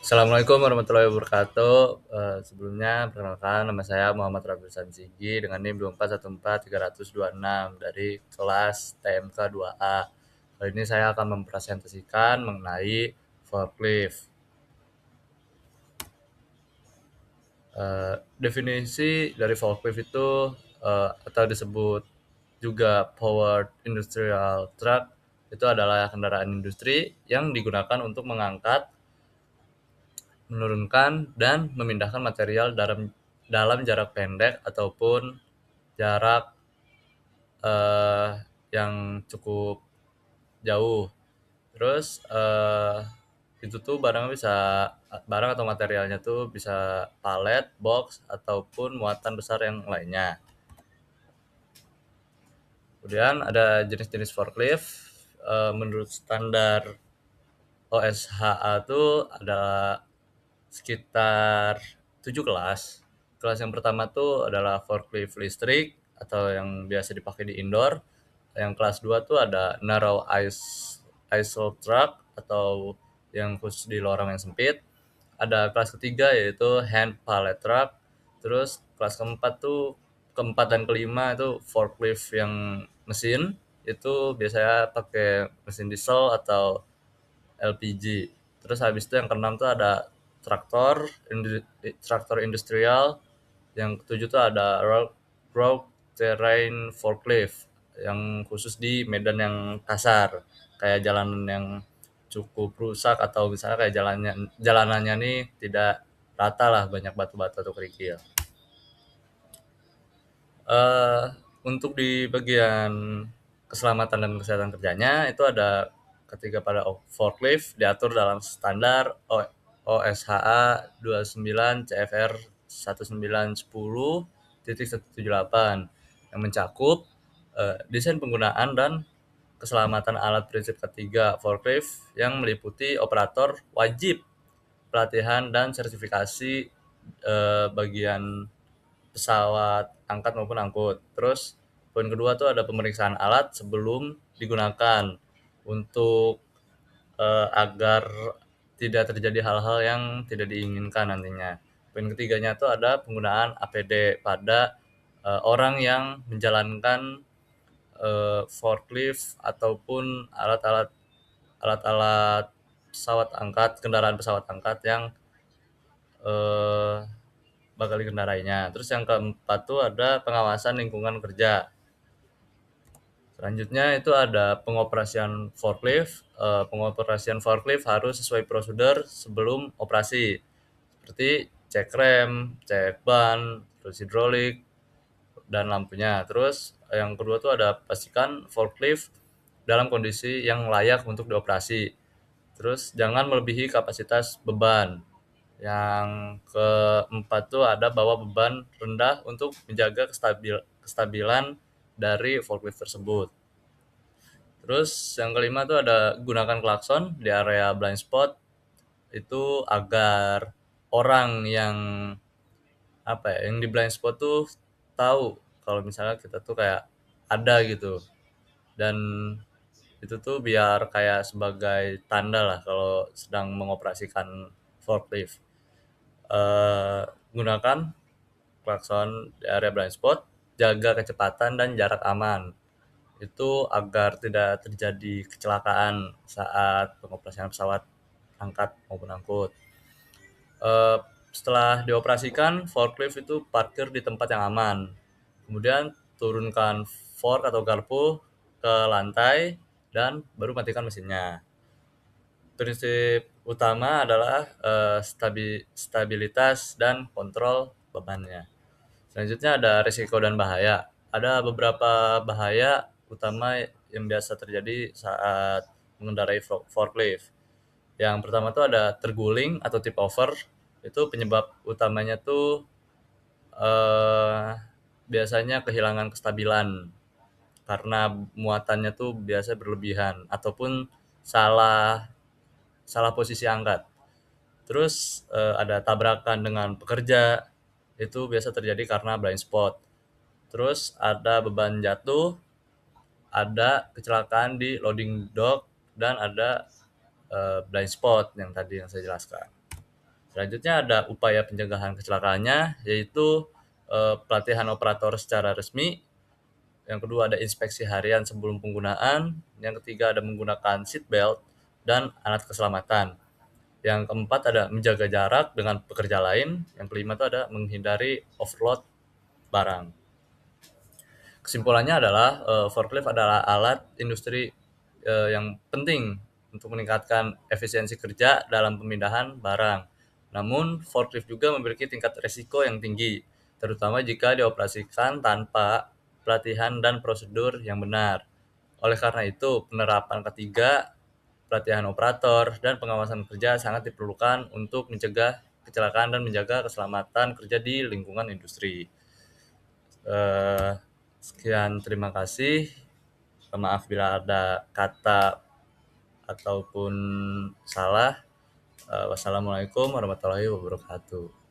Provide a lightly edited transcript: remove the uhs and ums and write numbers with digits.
Assalamualaikum warahmatullahi wabarakatuh. Sebelumnya perkenalkan nama saya Muhammad Rabil Sansigi dengan NIM 2414326 dari kelas TMK 2A. Kali ini saya akan mempresentasikan mengenai forklift. Definisi dari forklift itu atau disebut juga powered industrial truck itu adalah kendaraan industri yang digunakan untuk mengangkat, menurunkan, dan memindahkan material dalam jarak pendek ataupun jarak eh, yang cukup jauh. Terus itu tuh barang atau materialnya tuh bisa palet, box ataupun muatan besar yang lainnya. Kemudian ada jenis-jenis forklift. Menurut standar OSHA tuh ada sekitar 7 kelas. Kelas yang pertama tuh adalah forklift listrik atau yang biasa dipakai di indoor. Yang kelas 2 tuh ada narrow isle truck atau yang khusus di lorong yang sempit. Ada kelas ketiga yaitu hand pallet truck. Terus kelas keempat dan kelima itu forklift yang mesin, itu biasanya pakai mesin diesel atau LPG. Terus habis itu yang keenam tuh ada traktor, traktor industrial. Yang ketujuh tuh ada road terrain forklift yang khusus di medan yang kasar, kayak jalanan yang cukup rusak atau misalnya kayak jalanannya nih tidak rata lah, banyak batu-batu atau kerikil. eh untuk di bagian keselamatan dan kesehatan kerjanya itu ada ketika pada forklift diatur dalam standar OSHA 29 CFR 1910.178 yang mencakup desain penggunaan dan keselamatan alat prinsip ketiga forklift yang meliputi operator wajib pelatihan dan sertifikasi bagian pesawat angkat maupun angkut. Terus poin kedua tuh ada pemeriksaan alat sebelum digunakan untuk agar tidak terjadi hal-hal yang tidak diinginkan nantinya. Poin ketiganya tuh ada penggunaan APD pada orang yang menjalankan forklift ataupun alat-alat pesawat angkat, kendaraan pesawat angkat yang eh, bakal dikendarainya. Terus yang keempat tuh ada pengawasan lingkungan kerja. Selanjutnya itu ada pengoperasian forklift. Pengoperasian forklift harus sesuai prosedur sebelum operasi, seperti cek rem, cek ban, terus hidrolik, dan lampunya. Terus yang kedua tuh ada pastikan forklift dalam kondisi yang layak untuk dioperasi. Terus jangan melebihi kapasitas beban. Yang keempat tuh ada bawa beban rendah untuk menjaga kestabilan dari forklift tersebut. Terus yang kelima tuh ada gunakan klakson di area blind spot itu agar orang yang yang di blind spot tuh tahu kalau misalnya kita tuh kayak ada gitu, dan itu tuh biar kayak sebagai tanda lah kalau sedang mengoperasikan forklift. eh Gunakan klakson di area blind spot, jaga kecepatan dan jarak aman. Itu agar tidak terjadi kecelakaan saat pengoperasian pesawat angkat maupun angkut. Eh, Setelah dioperasikan, forklift itu parkir di tempat yang aman. Kemudian turunkan fork atau garpu ke lantai dan baru matikan mesinnya. Prinsip utama adalah stabilitas dan kontrol bebannya. Selanjutnya ada risiko dan bahaya. Ada beberapa bahaya utama yang biasa terjadi saat mengendarai forklift. Yang pertama tuh ada terguling atau tip over. Itu penyebab utamanya tuh eh, biasanya kehilangan kestabilan karena muatannya tuh biasa berlebihan ataupun salah salah posisi angkat. Terus ada tabrakan dengan pekerja, itu biasa terjadi karena blind spot. Terus ada beban jatuh, ada kecelakaan di loading dock, dan ada blind spot yang tadi yang saya jelaskan. Selanjutnya ada upaya pencegahan kecelakaannya, yaitu pelatihan operator secara resmi. Yang kedua ada inspeksi harian sebelum penggunaan. Yang ketiga ada menggunakan seat belt dan alat keselamatan. Yang keempat ada menjaga jarak dengan pekerja lain. Yang kelima itu ada menghindari overload barang. Kesimpulannya adalah forklift adalah alat industri yang penting untuk meningkatkan efisiensi kerja dalam pemindahan barang. Namun, forklift juga memiliki tingkat resiko yang tinggi, terutama jika dioperasikan tanpa pelatihan dan prosedur yang benar. Oleh karena itu, penerapan ketiga, pelatihan operator, dan pengawasan kerja sangat diperlukan untuk mencegah kecelakaan dan menjaga keselamatan kerja di lingkungan industri. Eh, Sekian, terima kasih. Maaf bila ada kata ataupun salah. Wassalamualaikum warahmatullahi wabarakatuh.